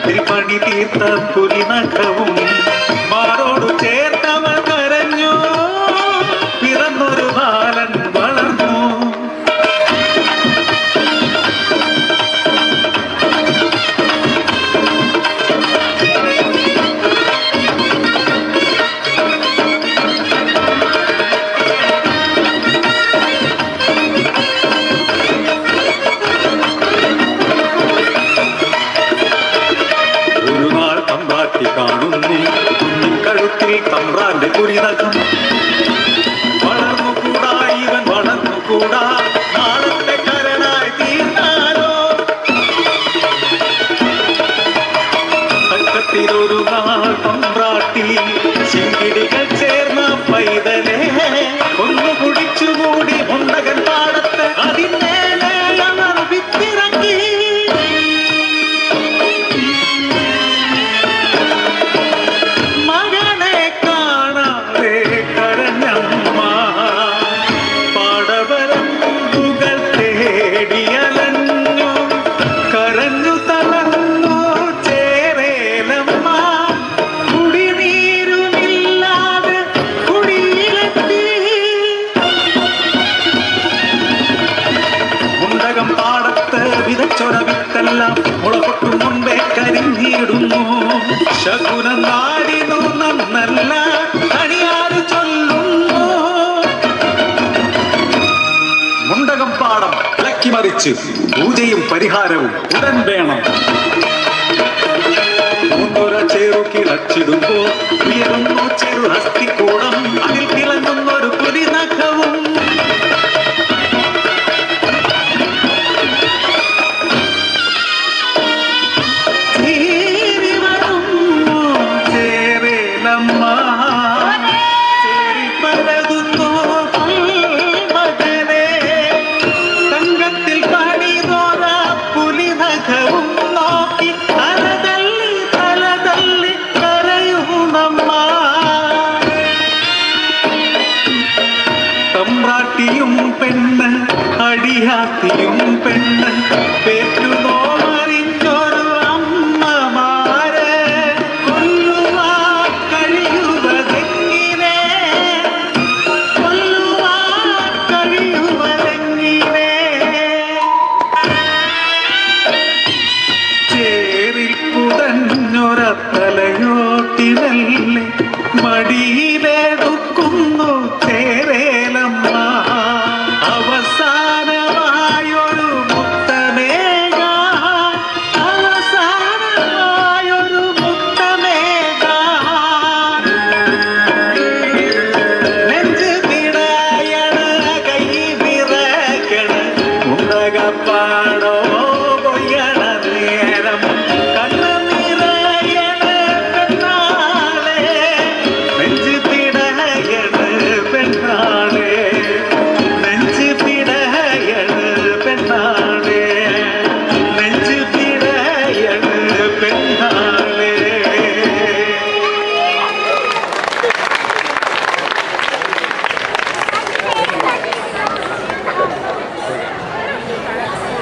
കഴുത്തിൽ പണി തീർത്ത പുലിനഖവും മാറോടു ചേർത്തവൾ കരഞ്ഞു. പിറന്നൊരു ബാലൻ വളർന്നു. കാണുന്നു കഴുത്തിൽ തമ്പ്രാന്റെ പുരിനഖം. വളർന്നുകൂടാ ഇവൻ വളർന്നുകൂടാ, നാളത്തെ കരനായി തീർന്നാലോ. തക്കത്തിലൊരു നാൾ തമ്പ്രാട്ടി ചിങ്കിടികൾ ചേർന്ന പൈതലേ ഒന്നു കുടിച്ചുകൂടി ഉണ്ടകൻ പാടത്ത് അതിന്മേലെ വിത്തിറങ്ങി. വിതച്ചൊരവിത്തെല്ലാം മുളപൊട്ടും മുമ്പേ കരിഞ്ഞിടുന്നു. ശകുനം നാടിനു നന്നല്ല അണിയാറ് ചൊല്ലുന്നു. മുണ്ടകം പാടം ഇളക്കിമറിച്ച് പൂജയും പരിഹാരവും ഉടൻ വേണം. പൂന്തുര ചേറു കിളച്ചിടുമ്പോ ഉയരുന്നു ചെറു ഹസ്തിക്കൂടം, അതിൽ തിളങ്ങുന്നൊരു പുലിനഖവും. തമ്പ്രാട്ടിയും പെണ്ണ് അടിയാത്തിയും പെണ്ണ് പേറ്റുനോ